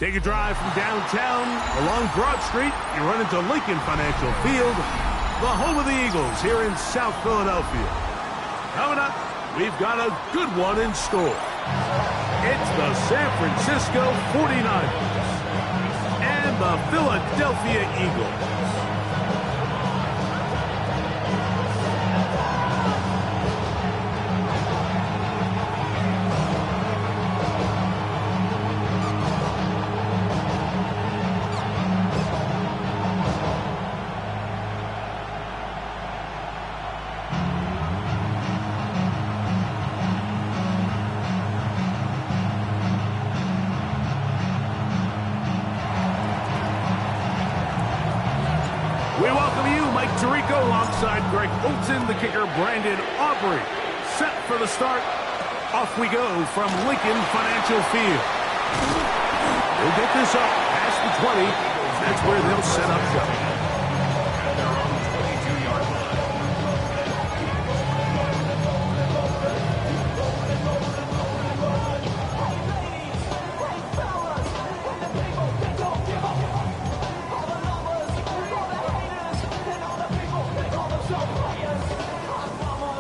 Take a drive from downtown along Broad Street. You run into Lincoln Financial Field, the home of the Eagles here in South Philadelphia. Coming up, we've got a good one in store. It's the San Francisco 49ers and the Philadelphia Eagles. We welcome you, Mike Tirico, alongside Greg Olson, the kicker, Brandon Aubrey. Set for the start. Off we go from Lincoln Financial Field. They'll get this up past the 20. That's where they'll set up shop.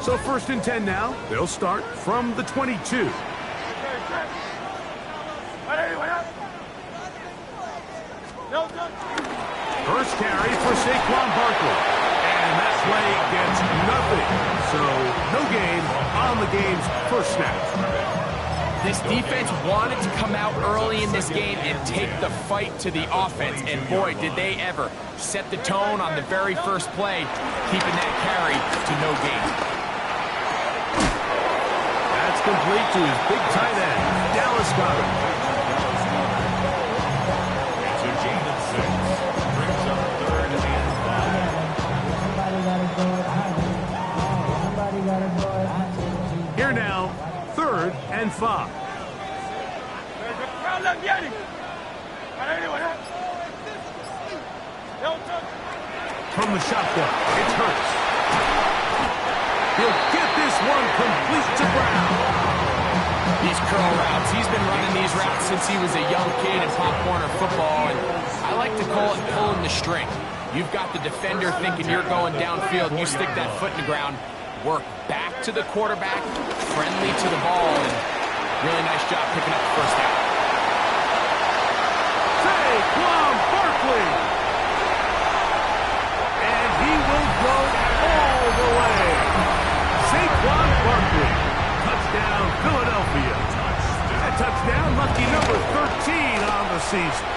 So 1st and 10 now. They'll start from the 22. First carry for Saquon Barkley. And that play gets nothing. So no gain on the game's first snap. This defense wanted to come out early in this game and take the fight to the offense. And boy, did they ever set the tone on the very first play, keeping that carry to no gain. Complete to his big tight end, Dallas Goedert. It's a gain of 6. Brings up 3rd and 5. Here now, 3rd and 5. From the shotgun, it's Hurts. He'll get this one complete to Brown. These curl routes, he's been running these routes since he was a young kid in Pop Warner football, and I like to call it pulling the string. You've got the defender thinking you're going downfield, you stick that foot in the ground, work back to the quarterback, friendly to the ball, and really nice job picking up the first down. Saquon Barkley! And he will go all the way. Saquon Barkley, touchdown Philadelphia. That touchdown, lucky number 13 on the season.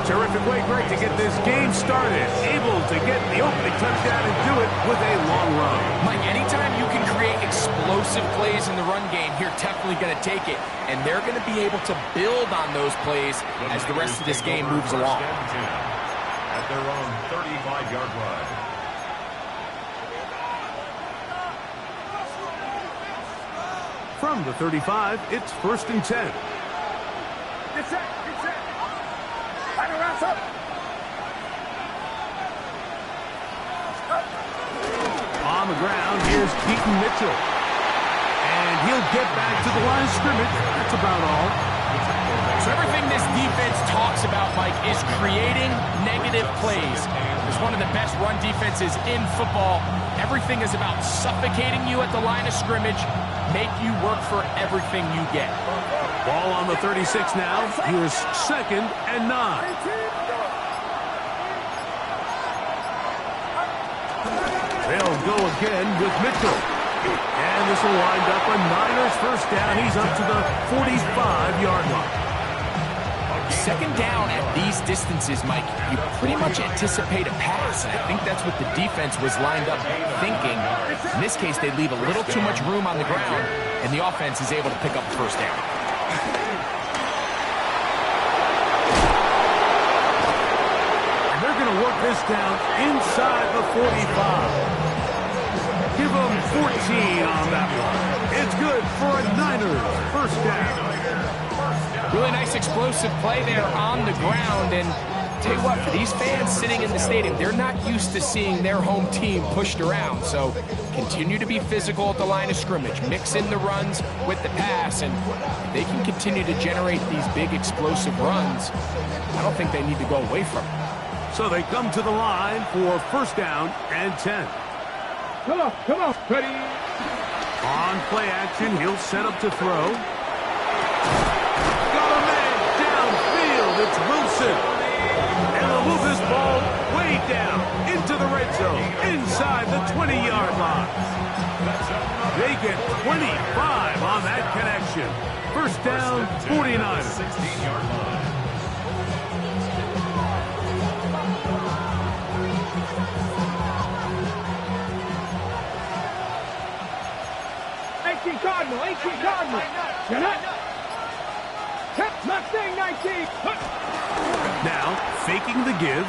Terrific way, Greg, to get this game started. Able to get the opening touchdown and do it with a long run. Mike, anytime you can create explosive plays in the run game, you're definitely going to take it. And they're going to be able to build on those plays as the rest of this game moves along. At their own 35-yard line. From the 35, it's 1st and 10. Get set, get set. Back around, up. On the ground, here's Keaton Mitchell. And he'll get back to the line of scrimmage. That's about all. So everything this defense talks about, Mike, is creating negative plays. It's one of the best run defenses in football. Everything is about suffocating you at the line of scrimmage, make you work for everything you get. Ball on the 36 now. Here's 2nd and 9. They'll go again with Mitchell. And this will wind up a Niners first down. He's up to the 45-yard line. 2nd down at these distances, Mike, you pretty much anticipate a pass, and I think that's what the defense was lined up thinking. In this case, they leave a little too much room on the ground, and the offense is able to pick up the first down. And they're going to work this down inside the 45. Give them 14 on that one. It's good for a Niners first down. Really nice explosive play there on the ground, and tell you what, for these fans sitting in the stadium, they're not used to seeing their home team pushed around. So continue to be physical at the line of scrimmage. Mix in the runs with the pass, and if they can continue to generate these big explosive runs, I don't think they need to go away from it. So they come to the line for first down and 10. Come on, ready. On play action, he'll set up to throw. Got a man downfield. It's Wilson. And they'll move this ball way down into the red zone, inside the 20-yard line. They get 25 on that connection. First down, 49ers. 16-yard line. Cardinal. You're not. Mustang 19. Now, faking the give.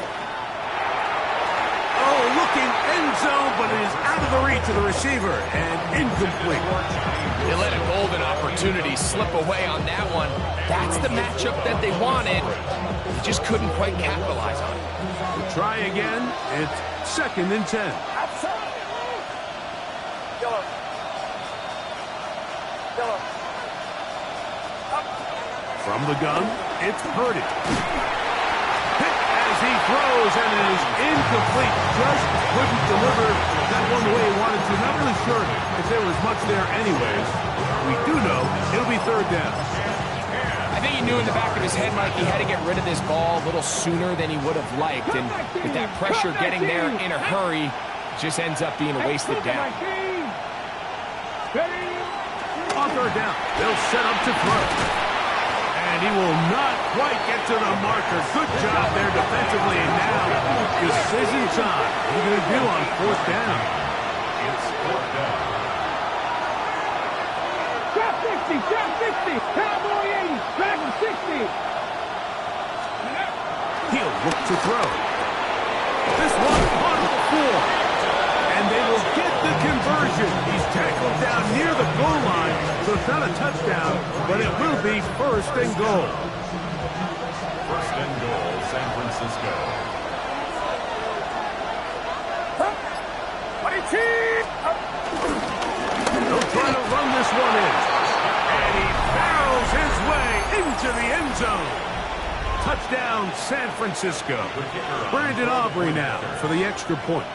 Oh, looking end zone, but it is out of the reach of the receiver and incomplete. They let a golden opportunity slip away on that one. That's the matchup that they wanted. They just couldn't quite capitalize on it. We'll try again. It's second and 10. From the gun, it's Purdy. Hit as he throws, and it is incomplete. Just couldn't deliver that one the way he wanted to. Not really sure if there was much there anyways. We do know it'll be third down. I think he knew in the back of his head, Mike, he had to get rid of this ball a little sooner than he would have liked. And with that pressure getting there in a hurry, it just ends up being a wasted down. On third down, they'll set up to throw. And he will not quite get to the marker. Good job there defensively. And now, decision time. What are you going to do on fourth down? It's fourth down. Drop 60. Cowboy 80. Dragon 60. He'll look to throw. This one on the floor. And they will get the conversion. He's tackled down near the goal line. So it's not a touchdown, but it will be first and goal. First and goal, San Francisco. They'll try to run this one in. And he barrels his way into the end zone. Touchdown, San Francisco. Brandon Aubrey now for the extra point.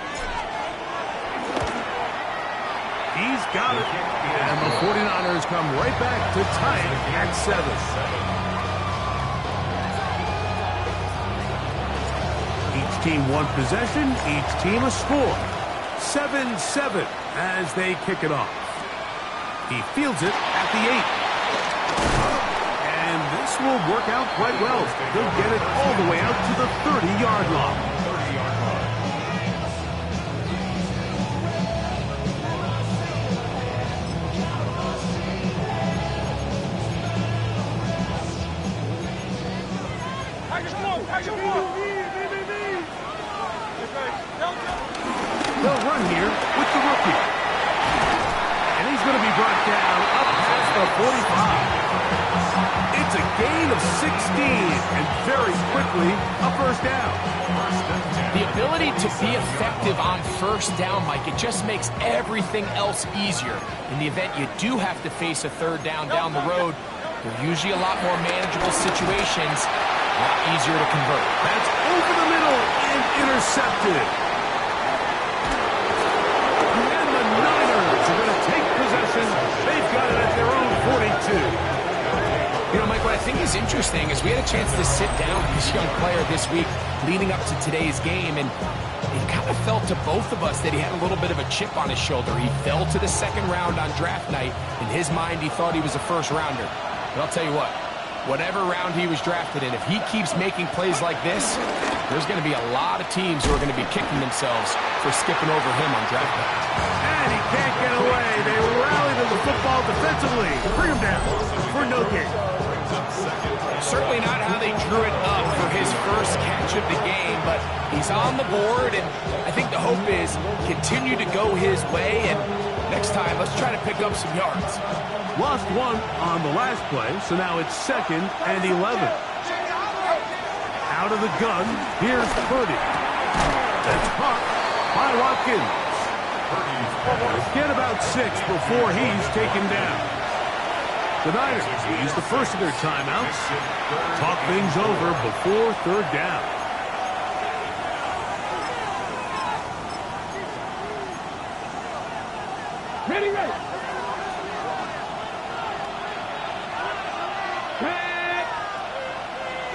He's got it. And the 49ers come right back to tie it at 7. Each team one possession, each team a score. 7-7 as they kick it off. He fields it at the 8. And this will work out quite well. He'll get it all the way out to the 30-yard line. They'll run here with the rookie. And he's going to be brought down up past the 45. It's a gain of 16, and very quickly a first down. The ability to be effective on first down, Mike, it just makes everything else easier. In the event you do have to face a third down the road, they're usually a lot more manageable situations, a lot easier to convert. That's over the middle and intercepted. And the Niners are going to take possession. They've got it at their own 42. You know, Mike, what I think is interesting is we had a chance to sit down with this young player this week leading up to today's game, and it kind of felt to both of us that he had a little bit of a chip on his shoulder. He fell to the second round on draft night. In his mind, he thought he was a first rounder. But I'll tell you what, whatever round he was drafted in, if he keeps making plays like this, there's going to be a lot of teams who are going to be kicking themselves for skipping over him on draft night. And he can't get away. They rally to the football defensively. Bring him down for no gain. Certainly not how they drew it up for his first catch of the game, but he's on the board, and I think the hope is continue to go his way, and next time, let's try to pick up some yards. Lost one on the last play, so now it's second and 11. Out of the gun, here's Purdy. That's caught by Watkins. Get about 6 before he's taken down. The Niners use the first of their timeouts. Talk things over before third down. Ready, ready.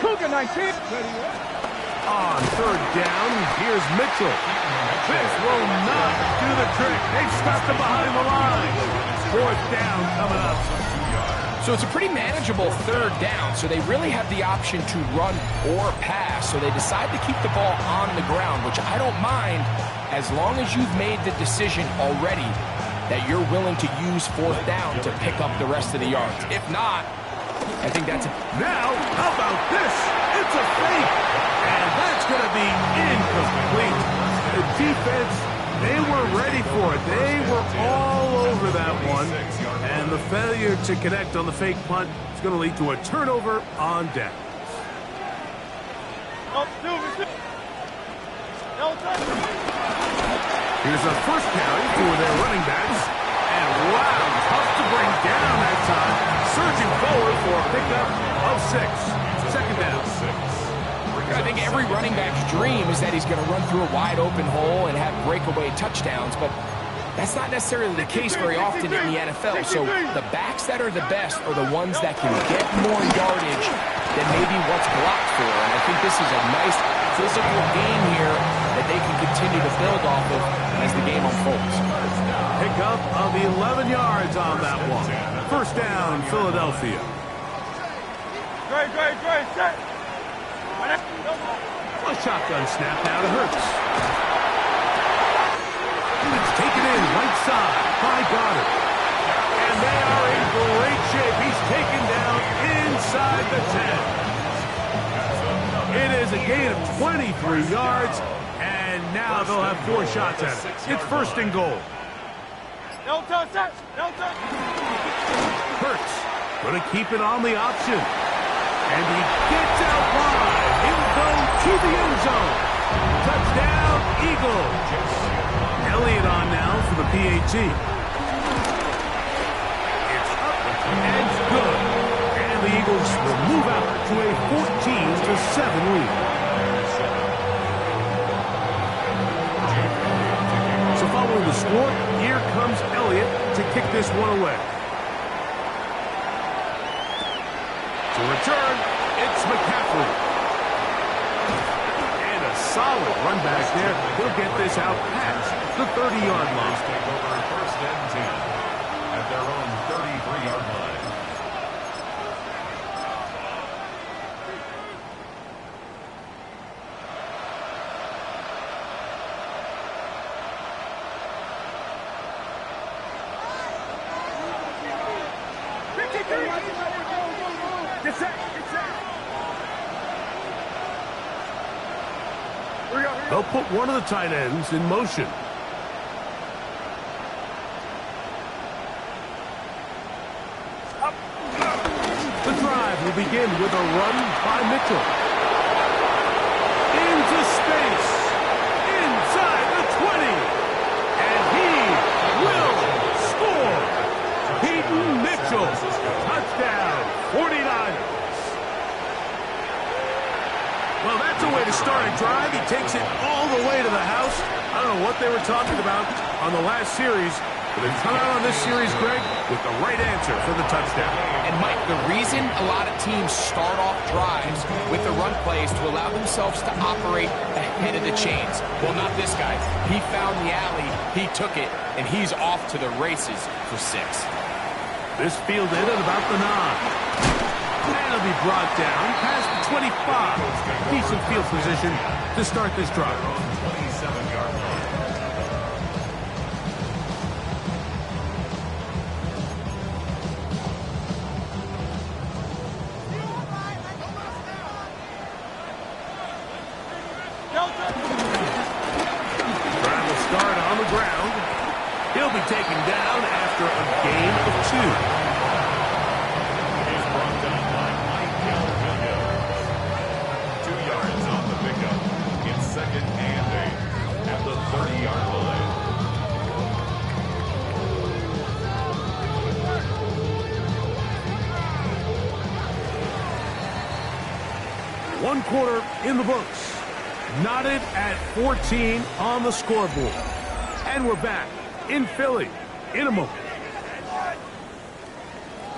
Cougar 19. On third down, here's Mitchell. This will not do the trick. They've stuffed him behind the line. Fourth down coming up. So it's a pretty manageable third down, so they really have the option to run or pass. So they decide to keep the ball on the ground, which I don't mind as long as you've made the decision already that you're willing to use fourth down to pick up the rest of the yards. If not, I think that's Now, how about this? It's a fake. And that's going to be incomplete. The defense, they were ready for it. They were all over that one. And the failure to connect on the fake punt is going to lead to a turnover on down. Here's a first carry for their running backs. And wow, tough to bring down that time. Surging forward for a pickup of 6. Second down. I think every running back's dream is that he's going to run through a wide open hole and have breakaway touchdowns, but that's not necessarily the case very often in the NFL. So the backs that are the best are the ones that can get more yardage than maybe what's blocked for. And I think this is a nice physical game here that they can continue to build off of as the game unfolds. Pickup of 11 yards on that one. First down, Philadelphia. Dre, set. A shotgun snap now to Hurts. It's taken in right side by Goddard. And they are in great shape. He's taken down inside the 10. It is a gain of 23 yards, and now they'll have 4 shots at it. It's first and goal. Hurts going to keep it on the option. And he gets out wide. He will go to the end zone. Touchdown, Eagles. Elliott on now for the PHI. It's up and good. And the Eagles will move out to a 14-7 lead. So following the score, here comes Elliott to kick this one away. To return, it's McCaffrey. And a solid run back there. He'll get this out past the 30-yard line. Take over first and 10 at their own 33-yard line. They'll put one of the tight ends in motion. The drive will begin with a run by Mitchell. Into space. Inside the 20. And he will score. Peyton Mitchell. Touchdown. 49ers. Well, that's a way to start a drive. He takes it all the way to the house. I don't know what they were talking about on the last series, but they've come out on this series, Greg, with the right answer for the touchdown. And, Mike, the reason a lot of teams start off drives with the run plays to allow themselves to operate ahead of the chains. Well, not this guy. He found the alley, he took it, and he's off to the races for 6. This fielded at about the 9. And it'll be brought down past the 25. Decent field position to start this drive. 27-yard line. Drive will start on the ground. He'll be taken down after a gain of 2. Brought down by 2 yards. One quarter in the books. Knotted at 14 on the scoreboard. And we're back in Philly in a moment.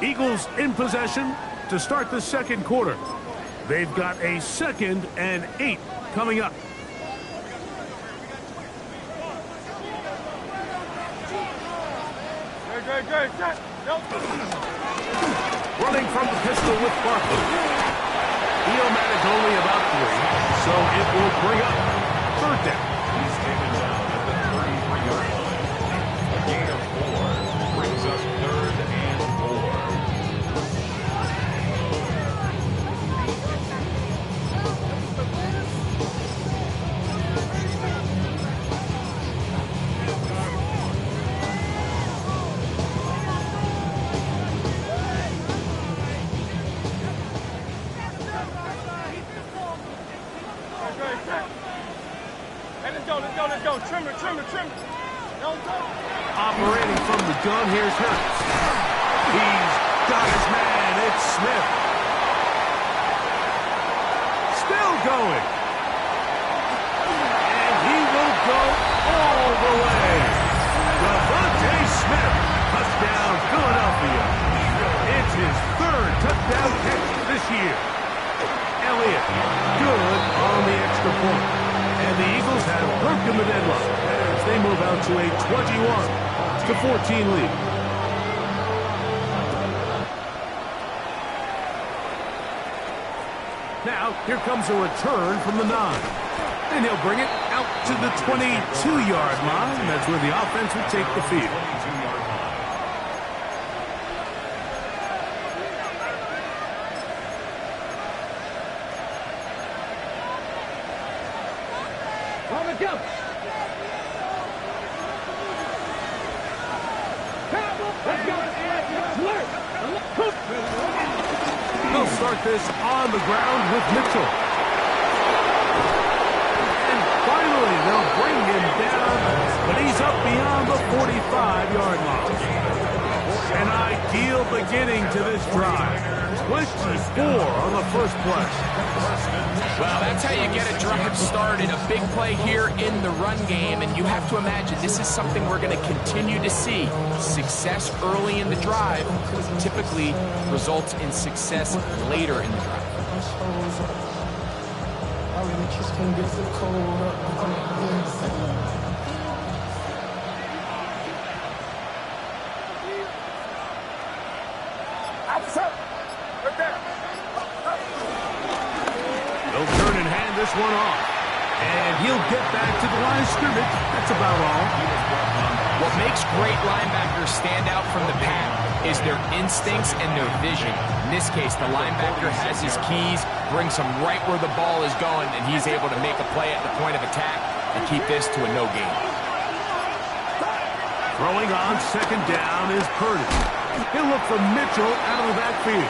Eagles in possession to start the second quarter. They've got a 2nd and 8 coming up. Running from the pistol with Barkley. He'll manage only about 3, so it will bring up 3rd down. He's taken down at the 33-yard line. A gain of 4 brings us 3rd and 4. Let's go. Trimmer. Operating from the gun, here's Hurts. He's got his man. It's Smith. Still going. And he will go all the way. Devontae Smith. Touchdown, Philadelphia. It's his 3rd touchdown catch this year. Elliott, good on the extra point. And the Eagles have broken the deadlock as they move out to a 21-14 lead. Now, here comes a return from the 9. And he'll bring it out to the 22-yard line. That's where the offense will take the field. 22-yard line. They'll start this on the ground with Mitchell. And finally, they'll bring him down, but he's up beyond the 45-yard line. An ideal beginning to this drive. 24 on the first play. Well, that's how you get a drive started. A big play here in the run game, and you have to imagine this is something we're going to continue to see. Success early in the drive typically results in success later in the drive. They'll turn and hand this one off. And he'll get back to the line of scrimmage. That's about all. What makes great linebackers stand out from the pack is their instincts and their vision. In this case, the linebacker has his keys, brings him right where the ball is going, and he's able to make a play at the point of attack and keep this to a no gain. Throwing on 2nd down is Purdy. He'll look for Mitchell out of the backfield.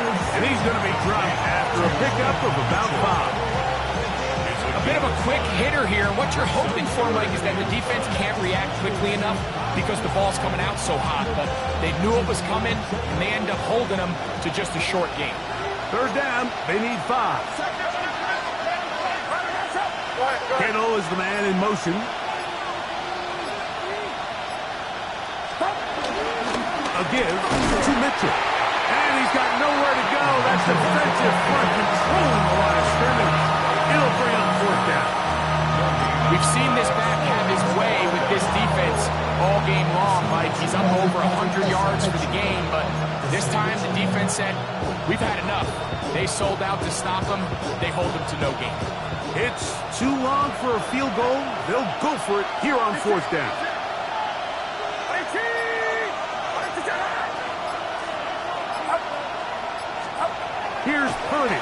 And he's going to be dropped after a pickup of about 5. A bit of a quick hitter here. What you're hoping for, Mike, is that the defense can't react quickly enough because the ball's coming out so hot. But they knew it was coming, and they end up holding them to just a short game. 3rd down, they need 5. Kittle is the man in motion. A give to Mitchell. And he's got nowhere to go. That's defensive front controlling the line of scrimmage. It'll bring up 4th down. We've seen this back have his way with this defense all game long, Mike. He's up over 100 yards for the game, but this time the defense said, we've had enough. They sold out to stop him. They hold him to no gain. It's too long for a field goal. They'll go for it here on 4th down. Here's Purdy.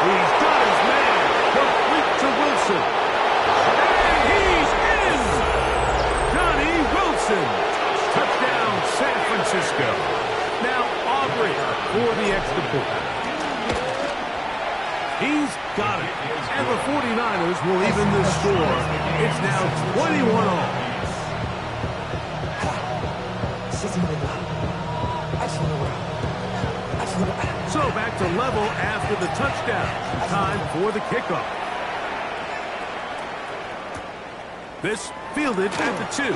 He's got his man. Complete to Wilson. And he's in. Johnny Wilson. Touchdown, San Francisco. Now Aubrey for the extra point. He's got it. And the 49ers will even the score. It's now 21 all. So back to level after the touchdown. Time for the kickoff. This fielded at the 2.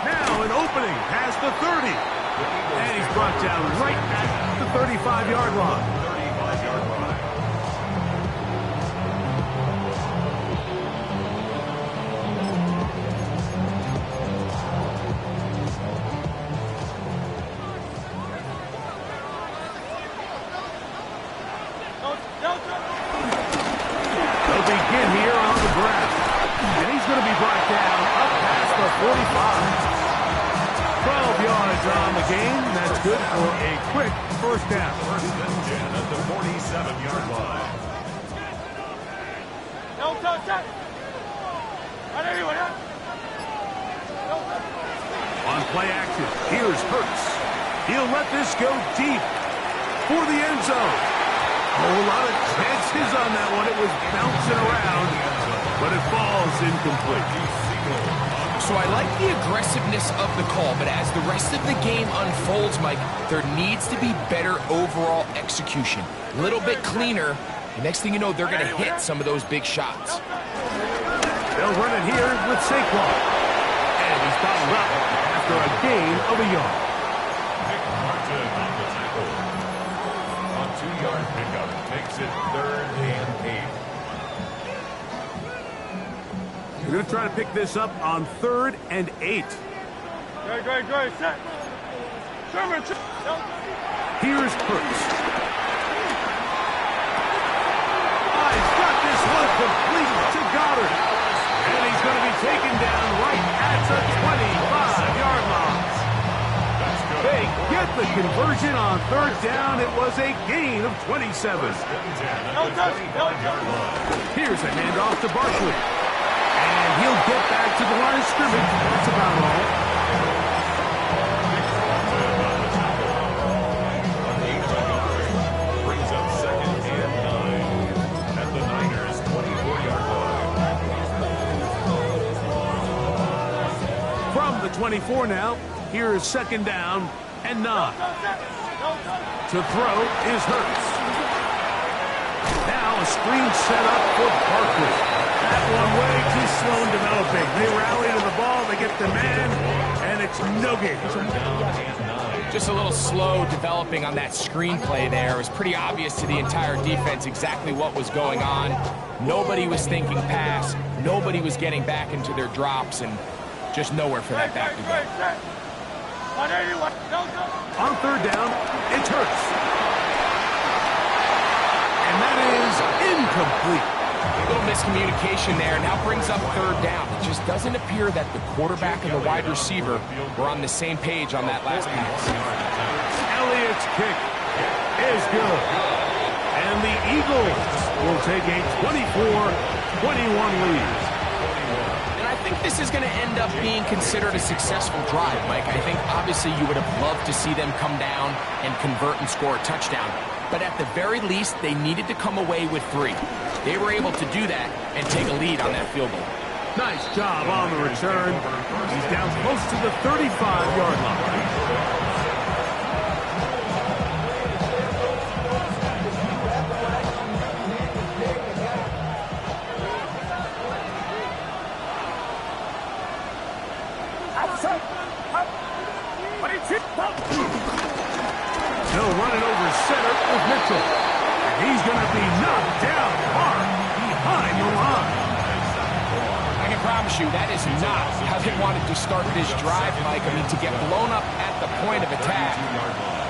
Now an opening past the 30. And he's brought down right at the 35-yard line. 35-yard line. They'll begin here on the ground. And he's going to be brought down up past the 45. 12 yards on the game. That's good for a quick first down. First and 10 at the 47-yard line. On play action, here's Hurts. He'll let this go deep for the end zone. A whole lot of chances on that one. It was bouncing around, but it falls incomplete. So I like the aggressiveness of the call, but as the rest of the game unfolds, Mike, there needs to be better overall execution. A little bit cleaner. The next thing you know, they're going to hit some of those big shots. They'll run it here with Saquon. And he's bottled up after a gain of a yard. Nick Martin on the tackle. On 2-yard pickup, makes it 3rd and 8. We're going to try to pick this up on 3rd and 8. Great, set. Sherman. Here's Hurts. He's got this one complete to Goddard. And he's going to be taken down right at the 25-yard line. They get the conversion on 3rd down. It was a gain of 27. Here's a handoff to Barkley. And he'll get back to the line of scrimmage. That's about all. Brings up 2nd and 9 at the Niners' 24-yard line. From the 24 now, here is 2nd down and 9. To throw is Hurts. Now a screen set up for Barkley. That one way too slow in developing. They rally to the ball, they get the man, and it's no gain. Just a little slow developing on that screenplay there. It was pretty obvious to the entire defense exactly what was going on. Nobody was thinking pass. Nobody was getting back into their drops, and just nowhere for that back to go. On 3rd down, it's Hurts. And that is incomplete. A little miscommunication there, and now brings up 3rd down. It just doesn't appear that the quarterback and the wide receiver were on the same page on that last pass. Elliott's kick is good. And the Eagles will take a 24-21 lead. And I think this is going to end up being considered a successful drive, Mike. I think obviously you would have loved to see them come down and convert and score a touchdown. But at the very least, they needed to come away with 3. They were able to do that and take a lead on that field goal. Nice job on the return. He's down close to the 35-yard line. They'll run it over center with Mitchell. And he's going to be knocked down hard behind the line. I can promise you that is not how they wanted to start this drive, Mike. I mean, to get blown up at the point of attack,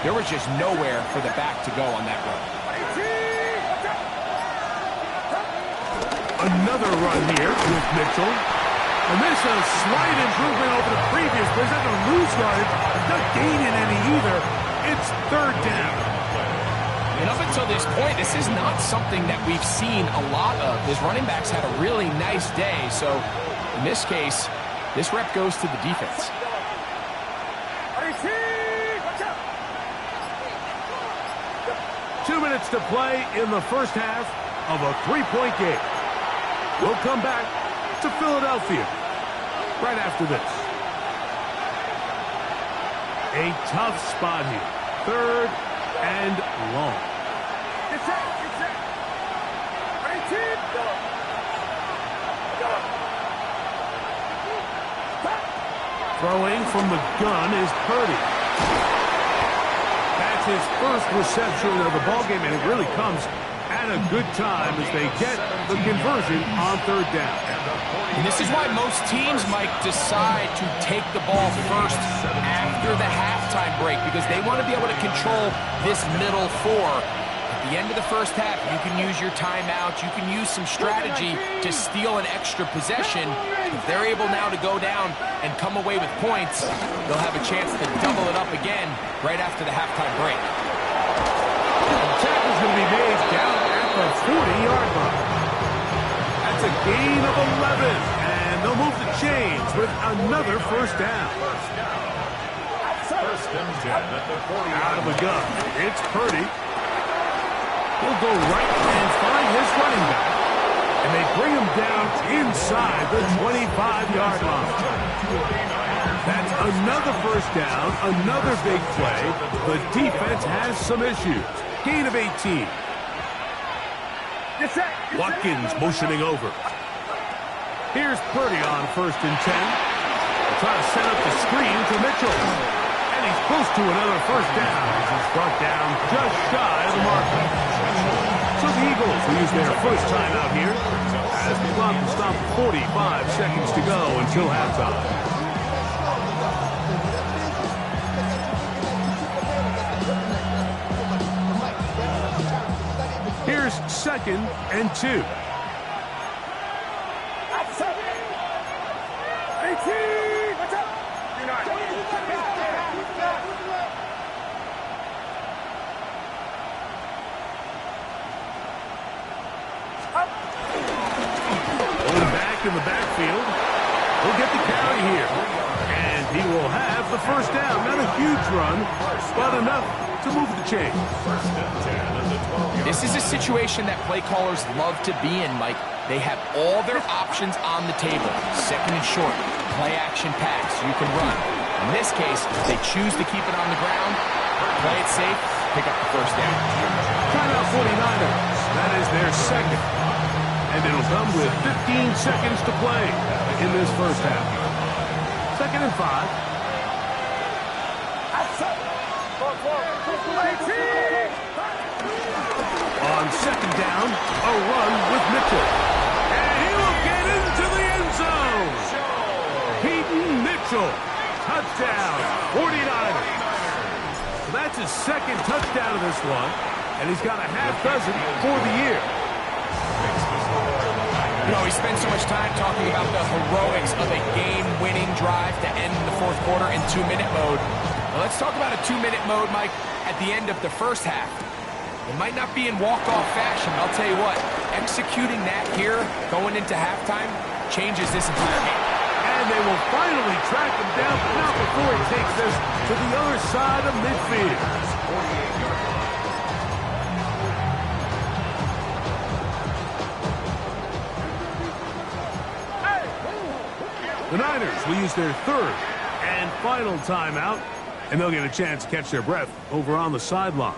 there was just nowhere for the back to go on that run. Another run here with Mitchell. And this is a slight improvement over the previous play. He's not going to lose yardage. Not gaining any either. It's 3rd down. And up until this point, this is not something that we've seen a lot of. His running backs had a really nice day. So in this case, this rep goes to the defense. 2 minutes to play in the first half of a 3-point game. We'll come back to Philadelphia right after this. A tough spot here. 3rd and long. Get set. Get set. 18. Go. Go. Throwing from the gun is Purdy. That's his first reception of the ballgame, and it really comes at a good time as they get the conversion on third down. And this is why most teams, Mike, decide to take the ball first after the halftime break, because they want to be able to control this middle four. At the end of the first half, you can use your timeouts, you can use some strategy to steal an extra possession. If they're able now to go down and come away with points, they'll have a chance to double it up again right after the halftime break. The tackle's going to be made down at the 40-yard line. That's a gain of 11, and they'll move the chains with another first down. First and 10 at the 40. Out of the gun, it's Purdy. He'll go right and find his running back, and they bring him down inside the 25-yard line. That's another first down, another big play. The defense has some issues. Gain of 18. Watkins motioning over. Here's Purdy on first and 10. They'll try to set up the screen to Mitchell. And he's close to another first down as he's brought down just shy of the marker. So the Eagles will use their first timeout here as the clock will stop 45 seconds to go until halftime. Here's second and 2. 18. What's up? You're not. Going back in the backfield. He'll get the carry here. And he will have the first down. Not a huge run, but enough to move the chain. This is a situation that play callers love to be in, Mike. They have all their options on the table. Second and short, play action pass, you can run. In this case, they choose to keep it on the ground, play it safe, pick up the first down. Timeout 49ers. That is their second. And it'll come with 15 seconds to play in this first half. Second and 5. On second down, a run with Mitchell. And he will get into the end zone. Peyton Mitchell, touchdown, 49ers. So that's his second touchdown of this one, and he's got a half dozen for the year. You know, we spend so much time talking about the heroics of a game-winning drive to end the fourth quarter in 2-minute mode. Well, let's talk about a 2-minute mode, Mike, at the end of the first half. It might not be in walk-off fashion, but I'll tell you what, executing that here, going into halftime, changes this entire game. And they will finally track him down, but not before he takes this to the other side of midfield. The Niners will use their third and final timeout, and they'll get a chance to catch their breath over on the sideline.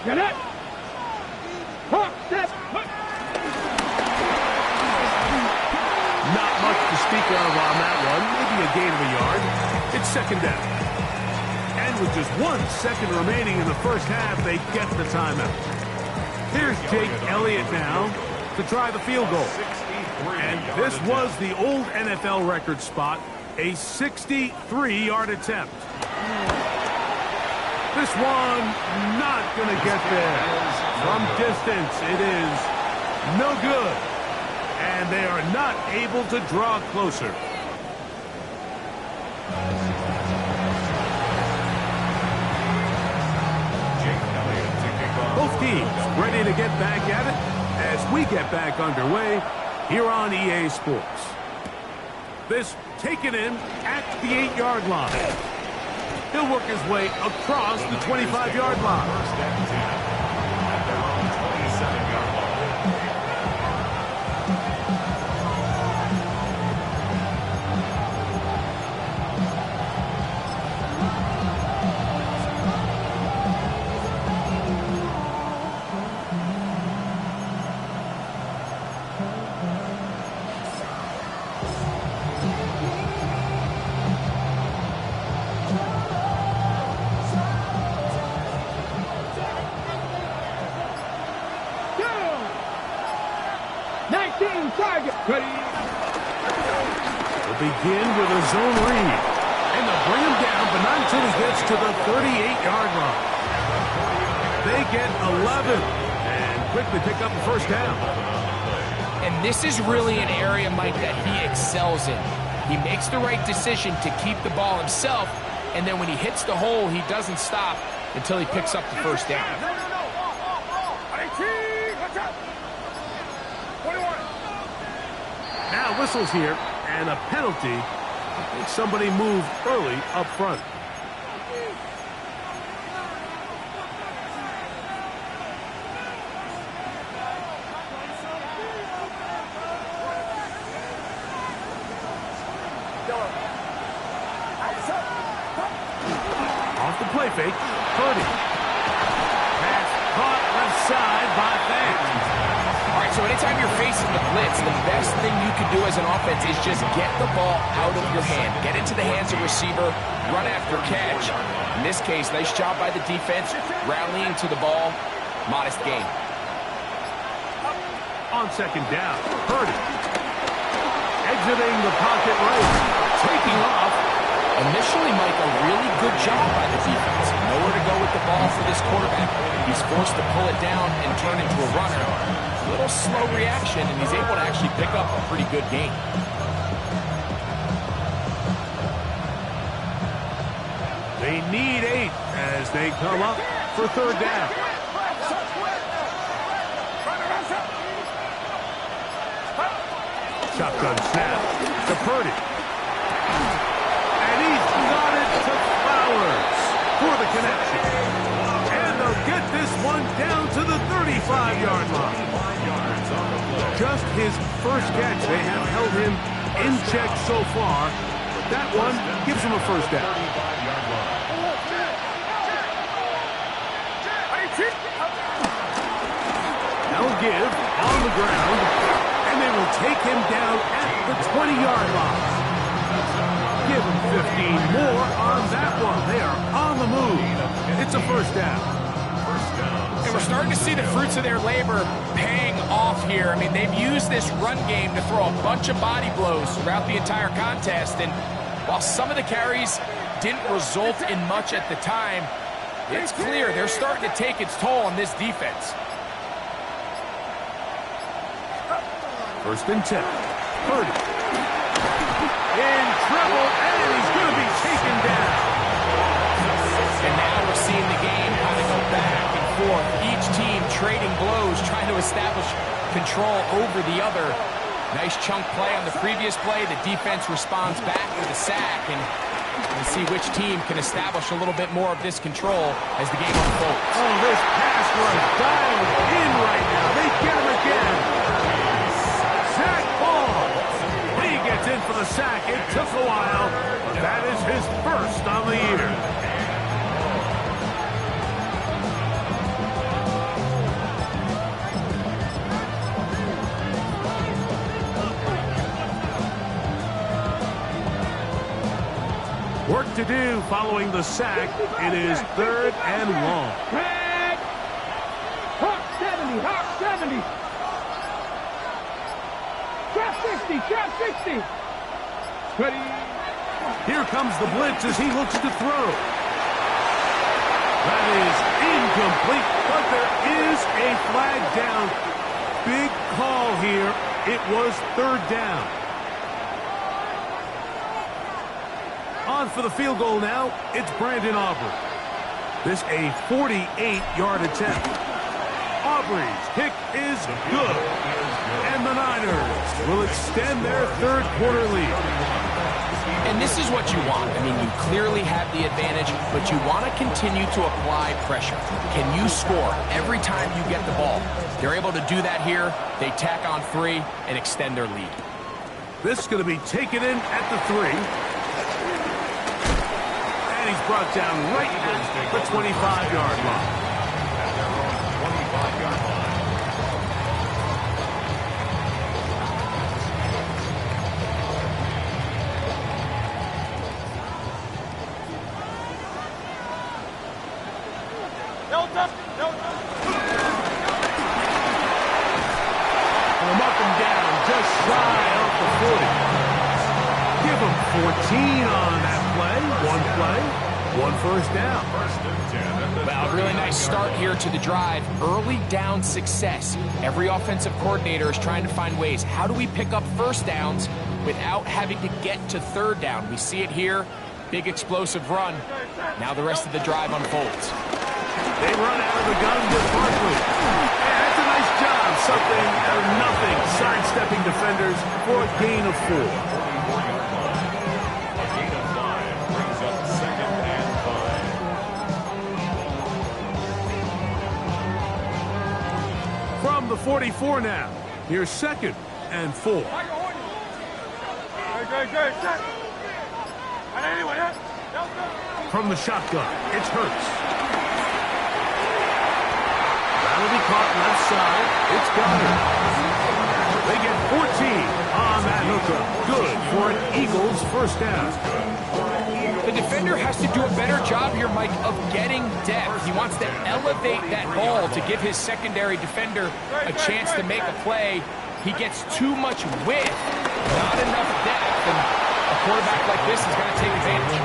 Get it. Not much to speak of on that one. Maybe a gain of a yard. It's second down. And with just 1 second remaining in the first half, they get the timeout. Here's Jake Elliott now to try the field goal. And this was the old NFL record spot, a 63-yard attempt. This one not going to get there. From distance, it is no good. And they are not able to draw closer. Both teams ready to get back at it as we get back underway here on EA Sports. This taken in at the 8-yard line. He'll work his way across the 25-yard line. First and 10 at their own 27-yard line. begin with a zone read. And they'll bring him down, but not until he gets to the 38-yard line. They get 11 and quickly pick up the first down. And this is really an area, Mike, that he excels in. He makes the right decision to keep the ball himself, and then when he hits the hole, he doesn't stop until he picks up the first down. Now whistles here, and a penalty. I think somebody moved early up front. Off the play fake, Purdy. Pass caught left side by Fant. All right, so anytime you're facing the blitz, the best thing you can do as an offense is just get the ball out of your hand. Get into the hands of receiver, run after catch. In this case, nice job by the defense, rallying to the ball. Modest gain. On second down, Purdy. Exiting the pocket right, taking off. Initially, Mike, a really good job by the defense. Nowhere to go with the ball for this quarterback. He's forced to pull it down and turn into a runner. A little slow reaction, and he's able to actually pick up a pretty good gain. They need 8 as they come up for third down. Shotgun snap to Purdy. And he's got it to Flowers for the connection. And they'll get this one down to the 35-yard line. Just his first catch. They have held him in check so far. But that one gives him a first down. They'll give on the ground, and they will take him down at the 20-yard line. Give him 15 more on that one. They are on the move. It's a first down. And we're starting to see the fruits of their labor paying off here. I mean, they've used this run game to throw a bunch of body blows throughout the entire contest. And while some of the carries didn't result in much at the time, it's clear they're starting to take its toll on this defense. First and 10. Purdy. In trouble, and he's going to be taken down. And now we're seeing the game kind of go back and forth. Each team trading blows, trying to establish control over the other. Nice chunk play on the previous play. The defense responds back with a sack, and we'll see which team can establish a little bit more of this control as the game unfolds. Oh, this pass rush dialed in right now. They get him again. Zach Ball. He gets in for the sack. It took a while, but that is his first on the year. Work to do following the sack. It is third and long. Hawk 70, Hawk 70. Trap 60, trap 60. Ready. Here comes the blitz as he looks to throw. That is incomplete, but there is a flag down. Big call here. It was third down. On for the field goal now, it's Brandon Aubrey. This a 48-yard attempt. Aubrey's kick is good. And the Niners will extend their third quarter lead. And this is what you want. I mean, you clearly have the advantage, but you want to continue to apply pressure. Can you score every time you get the ball? They're able to do that here. They tack on 3 and extend their lead. This is going to be taken in at the 3. He's brought down right at the 25-yard line. From up and down, just shy of the 40. Give 14 on that play, one first down. Well, a really nice start here to the drive. Early down success. Every offensive coordinator is trying to find ways. How do we pick up first downs without having to get to third down? We see it here. Big explosive run. Now the rest of the drive unfolds. They run out of the gun with Barkley. Yeah, that's a nice job. Something out of nothing. Sidestepping defenders for a gain of 4. A gain of 5 brings up 2nd and 5. From the 44 now. Here's 2nd and 4. From the shotgun, it's Hurts. That'll be caught left side. It's Goddard. They get 14 on that hookup. Good for an Eagles first down. The defender has to do a better job here, Mike, of getting depth. He wants to elevate that ball to give his secondary defender a chance to make a play. He gets too much width, not enough depth, and a quarterback like this is going to take advantage.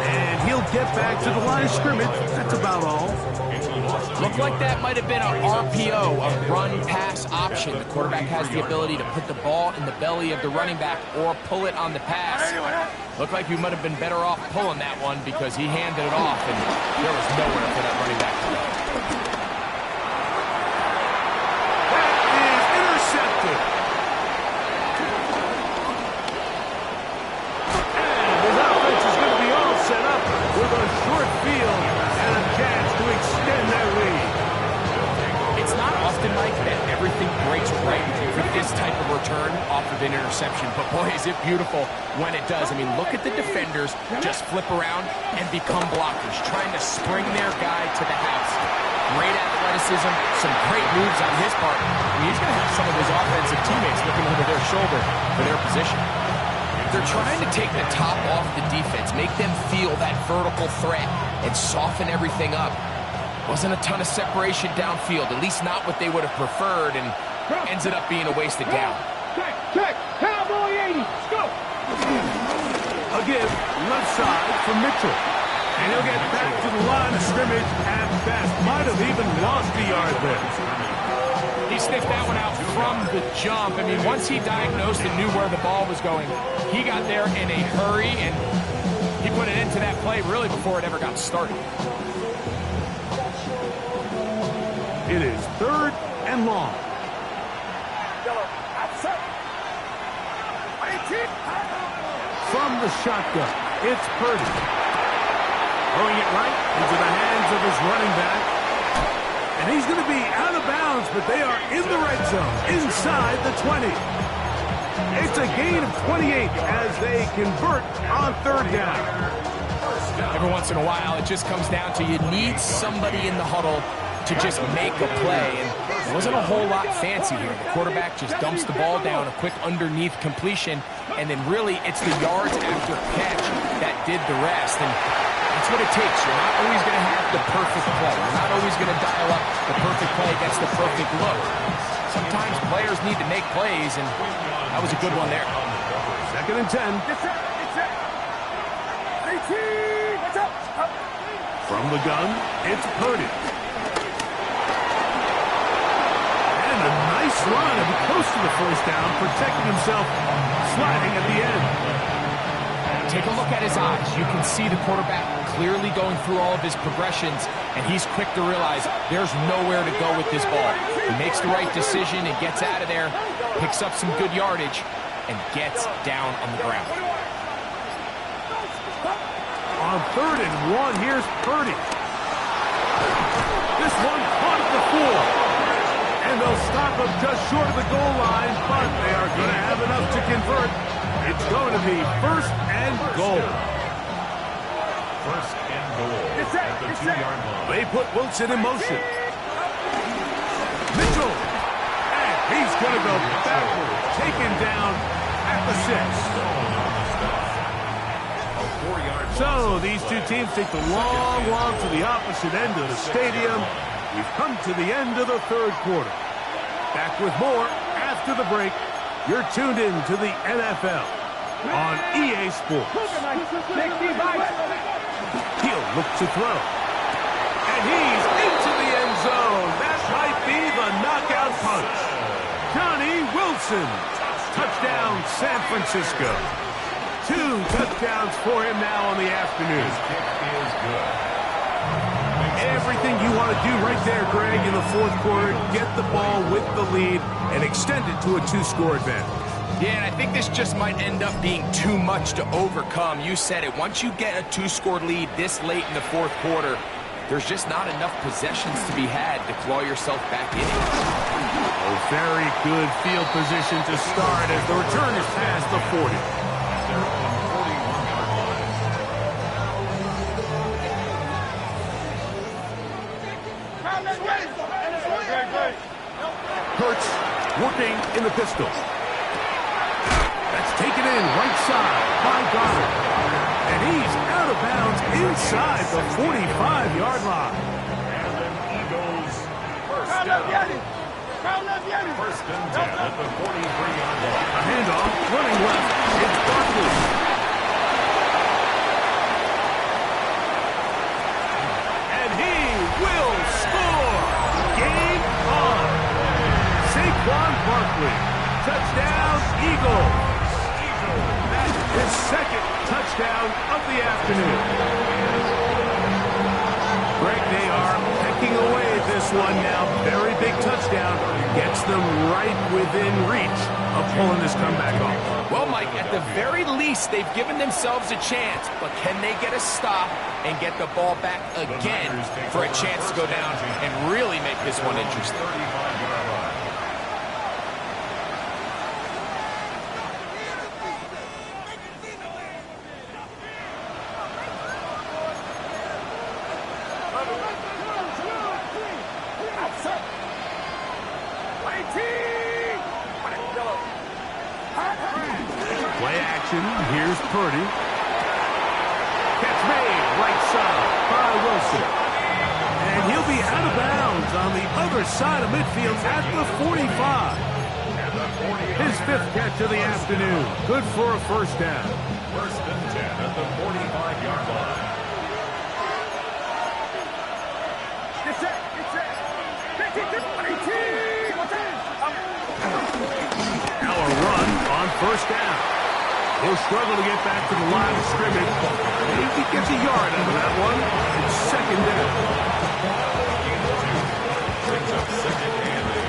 And he'll get back to the line of scrimmage. That's about all. Looked like that might have been an RPO, a run-pass option. The quarterback has the ability to put the ball in the belly of the running back or pull it on the pass. Looked like you might have been better off pulling that one because he handed it off, and there was nowhere for that running back to go. That is intercepted. And his offense is going to be all set up with a short field and a chance to extend their lead. It's not often, Mike, that everything breaks right for this type of return off of an interception, but boy, is it beautiful when it does. I mean, look at the defenders just flip around and become blockers, trying to spring their guy to the house. Great athleticism, some great moves on his part. I mean, he's going to have some of his offensive teammates looking over their shoulder for their position. They're trying to take the top off the defense, make them feel that vertical threat, and soften everything up. Wasn't a ton of separation downfield, at least not what they would have preferred, and ends it up being a wasted down. Check, Cowboy 80, let's go. Again, left side for Mitchell. And he'll get back to the line of scrimmage at best. Might have even lost the yard there. He sniffed that one out from the jump. I mean, once he diagnosed and knew where the ball was going, he got there in a hurry, and he put it into that play really before it ever got started. It is 3rd and long. From the shotgun, it's Purdy. Throwing it right into the hands of his running back. And he's going to be out of bounds, but they are in the red zone, inside the 20. It's a gain of 28 as they convert on 3rd down. Every once in a while, it just comes down to you need somebody in the huddle to just make a play, and there wasn't a whole lot fancy here. The quarterback just dumps the ball down, a quick underneath completion, and then really it's the yards after catch that did the rest, and that's what it takes. You're not always going to have the perfect play. You're not always going to dial up the perfect play against the perfect look. Sometimes players need to make plays, and that was a good one there. 2nd and 10. From the gun, it's Purdy. And a nice run and close to the first down, protecting himself, sliding at the end. Take a look at his eyes. You can see the quarterback clearly going through all of his progressions, and he's quick to realize there's nowhere to go with this ball. He makes the right decision and gets out of there, picks up some good yardage, and gets down on the ground. On 3rd and 1, here's Purdy. This one caught at the 4. And they'll stop him just short of the goal line, but they are going to have enough to convert. It's going to be 1st and goal. 1st and goal at the 2-yard line. They put Wilson in motion. Mitchell. And he's going to go backward, taken down at the 6. So these two teams take the long walk to the opposite end of the stadium. We've come to the end of the 3rd quarter. Back with more after the break. You're tuned in to the NFL. on EA Sports. He'll look to throw. And he's into the end zone. That might be the knockout punch. Johnny Wilson. Touchdown, San Francisco. 2 touchdowns for him now on the afternoon. His kick is good. Everything you want to do right there, Greg, in the fourth quarter, get the ball with the lead and extend it to a 2-score advantage. Yeah, and I think this just might end up being too much to overcome. You said it. Once you get a 2-score lead this late in the fourth quarter, there's just not enough possessions to be had to claw yourself back in it. A very good field position to start as the return is past the 40. They're on 41-yard line. Hurts working in the pistol. That's taken in right side by Goddard. And he's out of bounds inside the 45-yard line. And then Eagles first down. First and 10 at the 43-yard line. A handoff, running left. It's Barkley. And he will score. Game on. Saquon Barkley. Touchdown, Eagles. That's his second touchdown of the afternoon. Greg, they are pecking away at this one now. Very big touchdown. Gets them right within reach of pulling this comeback off. Well, Mike, at the very least, they've given themselves a chance. But can they get a stop and get the ball back again for a chance to go down and really make this one interesting? 35-yard line. Play action. Here's Purdy. Catch made. Right side by Wilson. And he'll be out of bounds on the other side of midfield at the 45. His 5th catch of the afternoon. Good for a first down. First and 10 at the 45-yard line. Now a run on first down. He'll struggle to get back to the line of scrimmage. Maybe he gets a yard out of that one. It's second down. Brings up second and 8.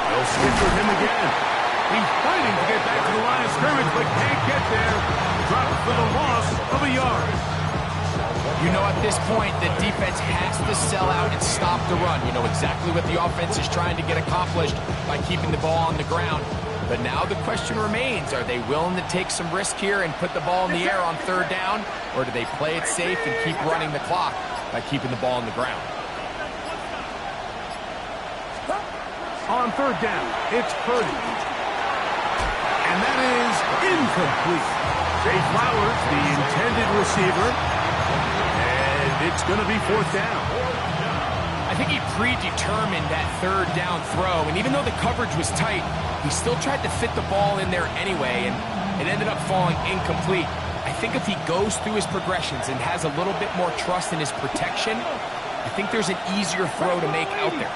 They'll stick with him again. He's fighting to get back to the line of scrimmage, but can't get there. Dropped for the loss of a yard. You know, at this point, the defense has to sell out and stop the run. You know exactly what the offense is trying to get accomplished by keeping the ball on the ground. But now the question remains, are they willing to take some risk here and put the ball in the air on third down? Or do they play it safe and keep running the clock by keeping the ball on the ground? On third down, it's Purdy. And that is incomplete. Jay Flowers, the intended receiver. And it's going to be fourth down. I think he predetermined that third down throw, and even though the coverage was tight, he still tried to fit the ball in there anyway, and it ended up falling incomplete. I think if he goes through his progressions and has a little bit more trust in his protection, I think there's an easier throw to make out there.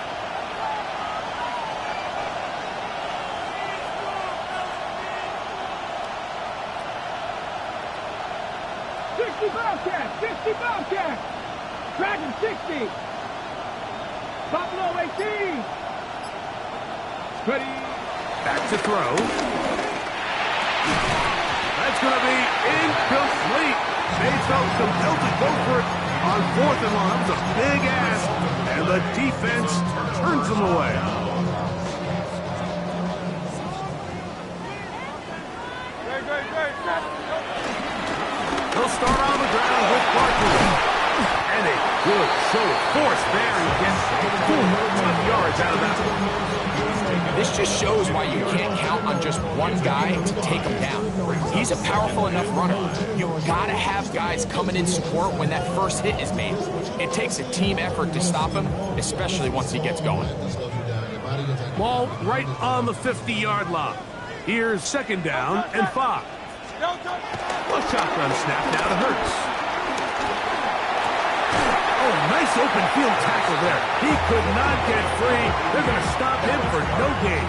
Bobcat! Dragon 60! Buffalo 18! Ready. Back to throw. That's going to be incomplete. They felt compelled to go for it on 4th and long. That was a big ask, and the defense turns them away. He'll start on the ground with Barkley. And a good show of force there. He gets 4 yards out of that one. This This just shows why you can't count on just one guy to take him down. He's a powerful enough runner. You've got to have guys coming in support when that first hit is made. It takes a team effort to stop him, especially once he gets going. Ball right on the 50-yard line. Here's 2nd down and 5. A shotgun snap now to Hurts. Oh, nice open field tackle there. He could not get free. They're going to stop him for no gain.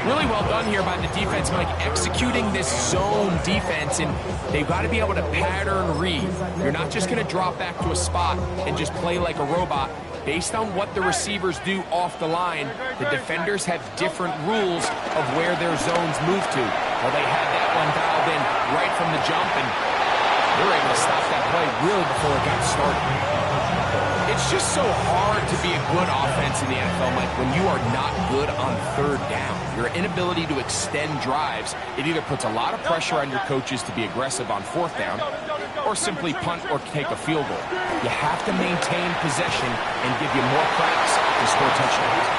Really well done here by the defense, Mike, executing this zone defense, and they've got to be able to pattern read. You're not just going to drop back to a spot and just play like a robot. Based on what the receivers do off the line, the defenders have different rules of where their zones move to. Well, they had that one dialed in right from the jump, and they were able to stop that play really before it got started. It's just so hard to be a good offense in the NFL, Mike, when you are not good on 3rd down. Your inability to extend drives, it either puts a lot of pressure on your coaches to be aggressive on 4th down or simply punt or take a field goal. You have to maintain possession and give you more cracks to score touchdowns.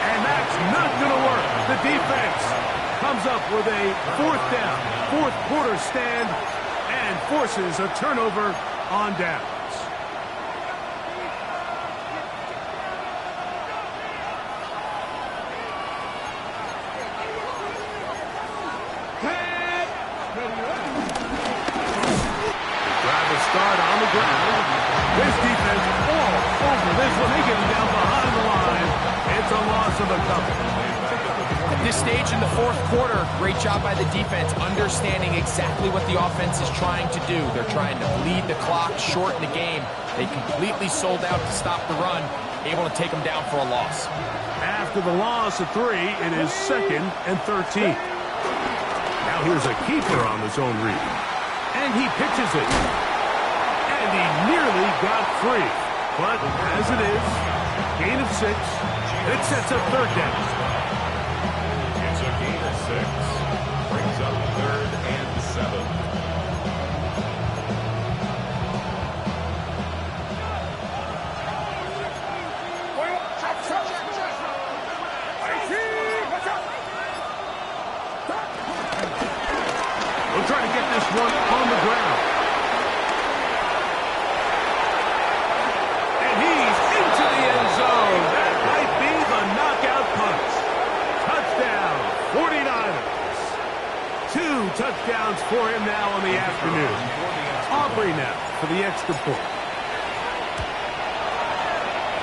And that's not going to work. The defense comes up with a 4th down, 4th quarter stand, and forces a turnover on downs. Start on the ground. This defense all over this one. They get him down behind the line. It's a loss of a couple. At this stage in the 4th quarter, great job by the defense, understanding exactly what the offense is trying to do. They're trying to bleed the clock, shorten the game. They completely sold out to stop the run, able to take them down for a loss. After the loss of 3, it is 2nd and 13. Now here's a keeper on the zone read. And he pitches it. And he nearly got free. But as it is, gain of 6. It sets up 3rd down. It's a gain of 6. Brings up 3rd and 7. We'll try to get this one on the ground. And he's into the end zone. That might be the knockout punch. Touchdown, 49ers. 2 touchdowns for him now on the afternoon. Aubrey now for the extra point.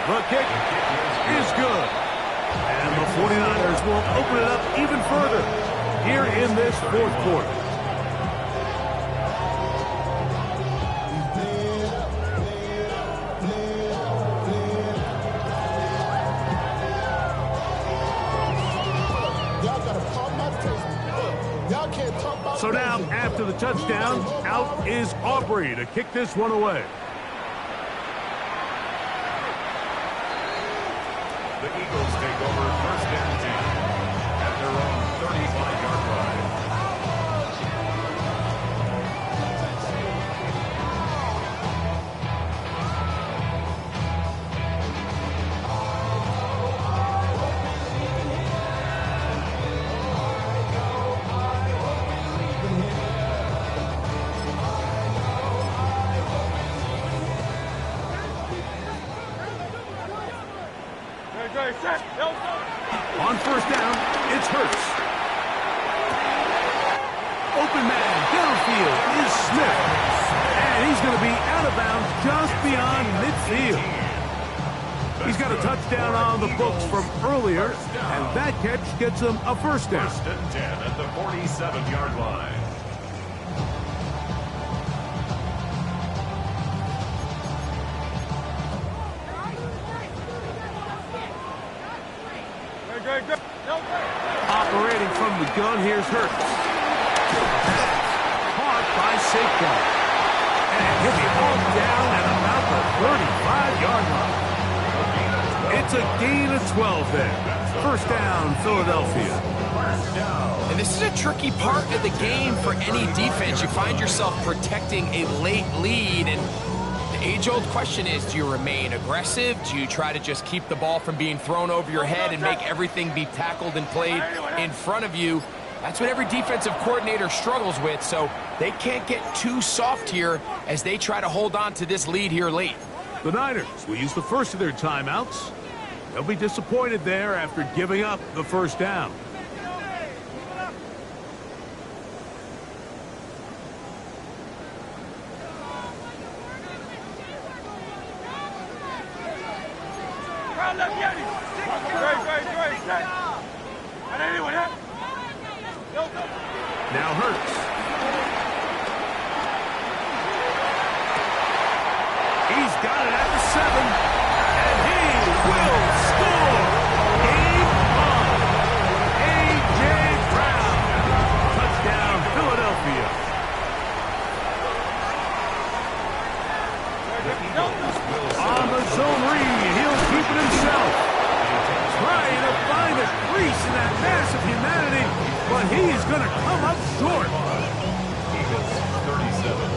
The kick is good. And the 49ers will open it up even further here in this 4th quarter. So now, after the touchdown, out is Aubrey to kick this one away. The Eagles take over 1st and 10 at their own 35-yard line. On 1st down, it's Hurts. Open man, downfield is Smith. And he's going to be out of bounds just beyond midfield. He's got a touchdown on the books from earlier, and that catch gets him a 1st down. 1st and 10 at the 47-yard line. Operating from the gun, here's Hurts. Caught by Saquon. And he'll be hauled down at about the 35-yard line. It's a gain of 12 there. 1st down, Philadelphia. And this is a tricky part of the game for any defense. You find yourself protecting a late lead, and age-old question is, do you remain aggressive? Do you try to just keep the ball from being thrown over your head and make everything be tackled and played in front of you? That's what every defensive coordinator struggles with, so they can't get too soft here as they try to hold on to this lead here late. The Niners will use the first of their timeouts. They'll be disappointed there after giving up the first down. Now Hurts. He's got it at the 7, and he will score. Game on. A.J. Brown. Touchdown, Philadelphia. On the zone read, he'll keep it himself. Trying to find a crease in that mass of humanity, but he's going to come up short. Eagles 37.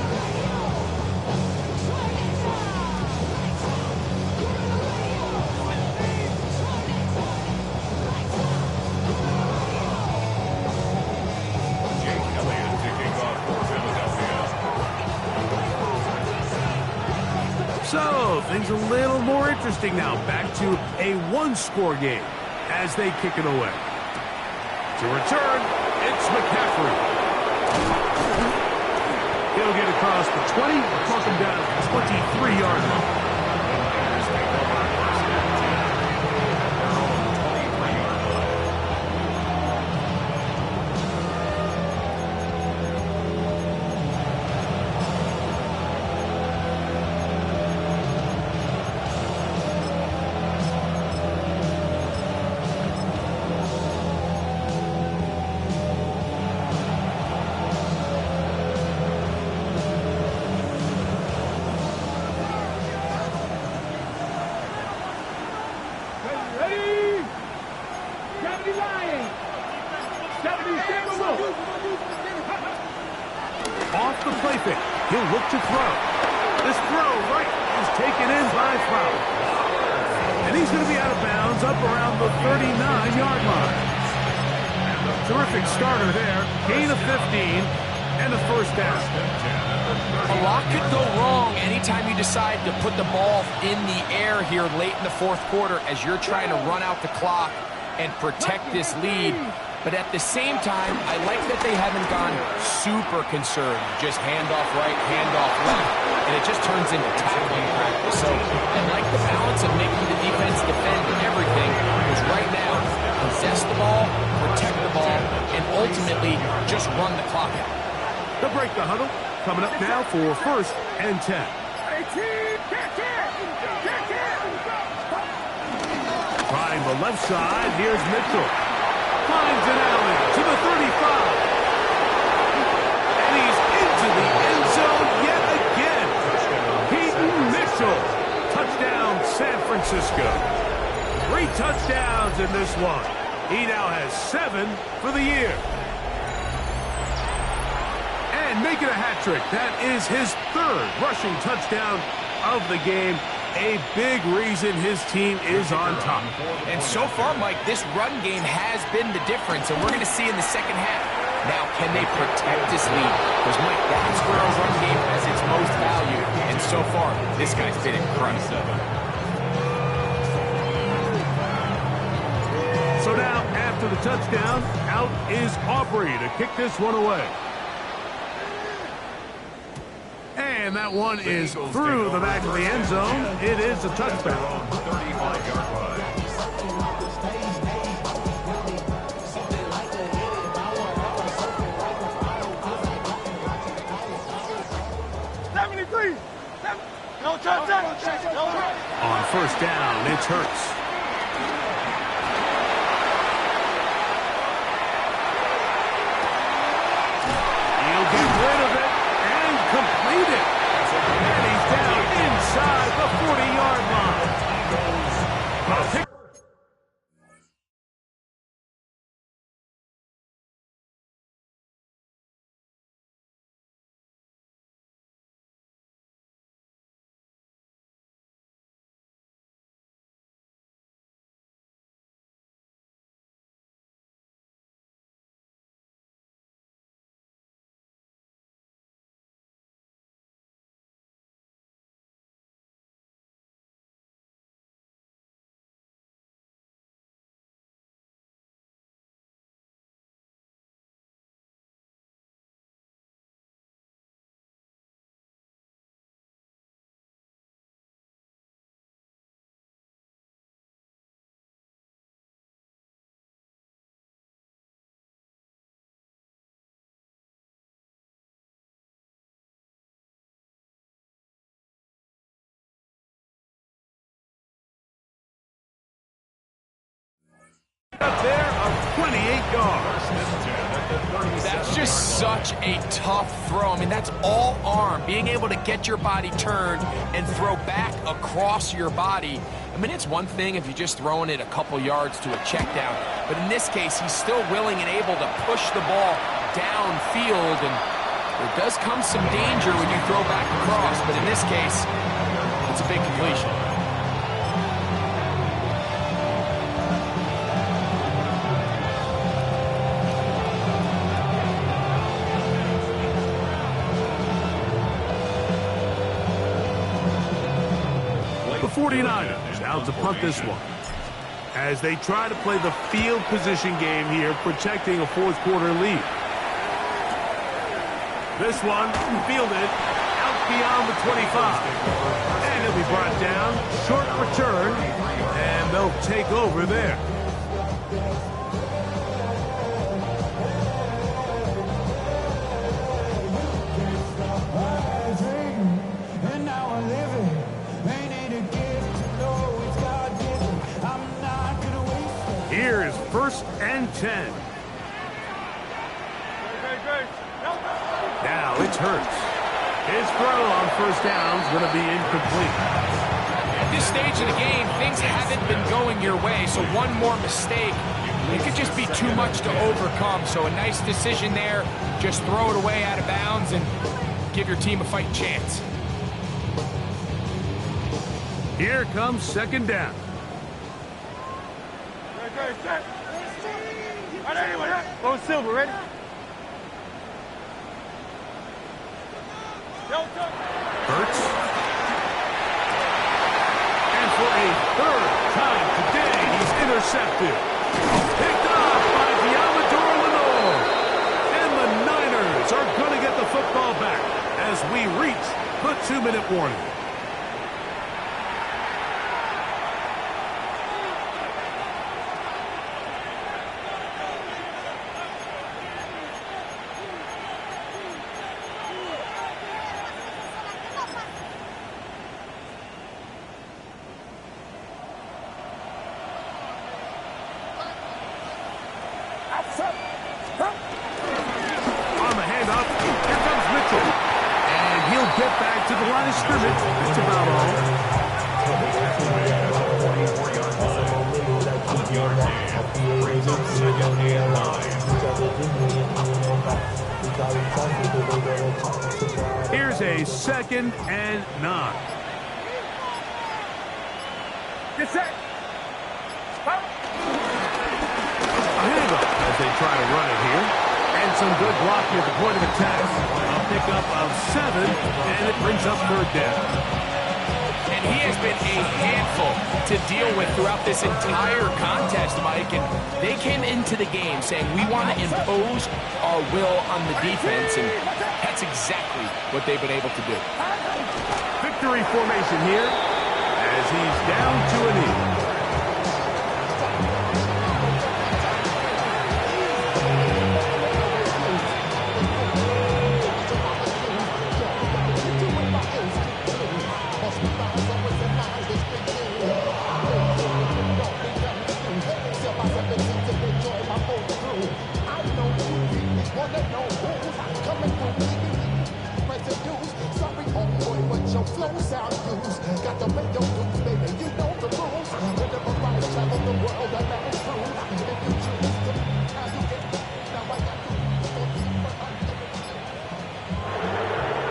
So, things a little more interesting now. Back to a one-score game as they kick it away. To return, it's McCaffrey. He'll get across the 20, cross him down at the 23-yard line. Off the play fake. He'll look to throw. This throw right is taken in by Fowler. And he's going to be out of bounds up around the 39-yard line. Terrific starter there. Gain of 15 and a first down. A lot could go wrong anytime you decide to put the ball in the air here late in the fourth quarter as you're trying to run out the clock and protect this lead. But at the same time, I like that they haven't gone super conservative. Just handoff right, handoff left, and it just turns into tackling practice. So I like the balance of making the defense defend everything, because right now, possess the ball, protect the ball, and ultimately just run the clock out. They'll break the huddle. Coming up now for first and 10. Trying the left side, here's Mitchell. Finds an alley to the 35. And he's into the end zone yet again. Keaton Mitchell. Touchdown, San Francisco. 3 touchdowns in this one. He now has 7 for the year. And making a hat trick. That is his 3rd rushing touchdown of the game. A big reason his team is on top. And so far, Mike, this run game has been the difference, and we're going to see in the second half. Now, can they protect this lead? Because, Mike, that's where a run game has its most value. And so far, this guy's been incredible. So now, after the touchdown, out is Aubrey to kick this one away. And that one is through the back of the end zone. It is a touchdown. 35-yard line. On first down, it's Hurts. He'll get rid of it and complete it. And he's down inside the 40-yard line. A pick Up there of 28 yards. That's just such a tough throw. I mean, that's all arm. Being able to get your body turned and throw back across your body. I mean, it's one thing if you're just throwing it a couple yards to a check down. But in this case, he's still willing and able to push the ball downfield. And there does come some danger when you throw back across. But in this case, it's a big completion. The 49ers out to punt this one as they try to play the field position game here, protecting a fourth-quarter lead. This one fielded out beyond the 25. And it'll be brought down. Short return. And they'll take over there. Here is 1st and 10. Now it's Hurts. His throw on 1st down is going to be incomplete. At this stage of the game, things haven't been going your way, so one more mistake, it could just be too much to overcome. So a nice decision there. Just throw it away out of bounds and give your team a fighting chance. Here comes 2nd down. Go Silver, ready? Hurts. And for a 3rd time today, he's intercepted. Picked off by Diamador Lenore. And the Niners are going to get the football back as we reach the 2-minute warning. On the handoff, here comes Mitchell. And he'll get back to the line of scrimmage. That's about all. Here's a 2nd and 9. Get set. A handoff as they try to run it here. And some good blocking at the point of attack. A pickup of 7, and it brings up 3rd down. And he has been a handful to deal with throughout this entire contest, Mike. And they came into the game saying, we want to impose our will on the defense. And that's exactly what they've been able to do. Victory formation here as he's down to a knee.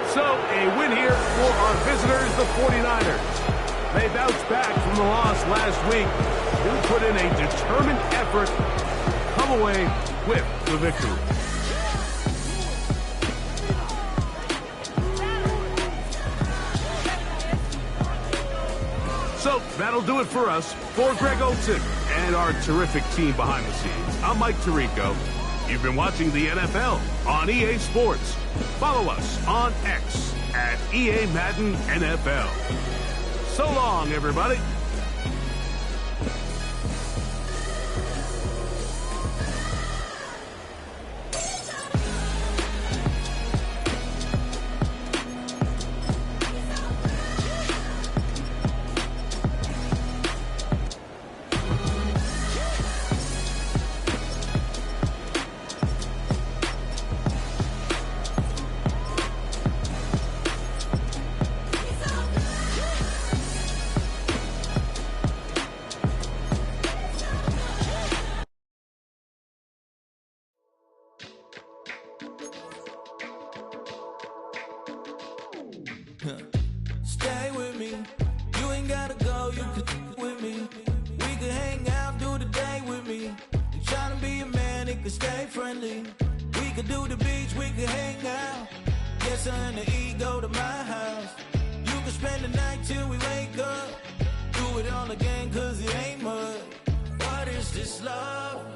So, a win here for our visitors, the 49ers. They bounced back from the loss last week. They put in a determined effort, come away with the victory. So, that'll do it for us. For Greg Olson and our terrific team behind the scenes, I'm Mike Tirico. You've been watching the NFL on EA Sports. Follow us on X at EA Madden NFL. So long, everybody. could stay friendly. We could do the beach, we could hang out. Yes, her and the E go to my house. You could spend the night till we wake up. Do it all again, cause it ain't mud. What is this love?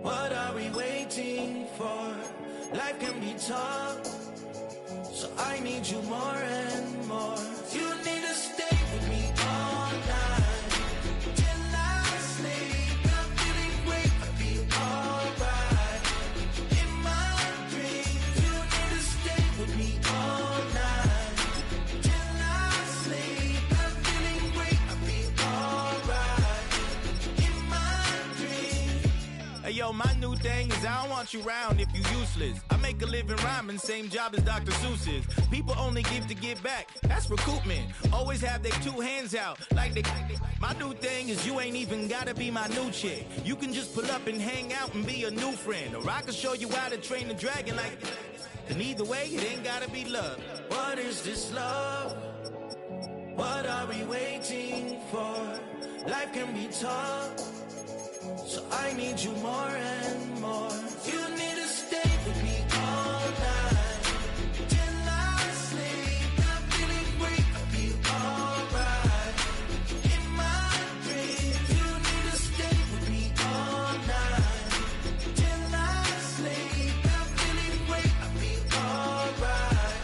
What are we waiting for? Life can be tough, so I need you more and more. You need to stay with me all night till I sleep. I'm feeling great, I'll be alright. In my dreams, you need to stay with me all night till I sleep. I'm feeling great, I'll be alright. In my dreams. Hey yo, my new thing is I don't want you around if you useless. I make a living rhyming, same job as Dr. Seuss's. People only give to get back, that's recoupment. Always have their two hands out, like they. My new thing is you ain't even gotta be my new chick. You can just pull up and hang out and be a new friend. Or I can show you how to train the dragon like. And either way, it ain't gotta be love. What is this love? What are we waiting for? Life can be tough, so I need you more and more. You need to stay with me all night till I sleep. I'm feeling great, I'll be alright. In my dreams, you need to stay with me all night till I sleep. I'm feeling great, I'll be alright.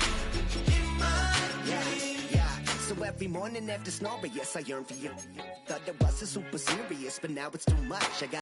In my dreams. Yeah. So every morning after snoring, yes, I yearn for you. Thought it wasn't super serious, but now it's too much. I got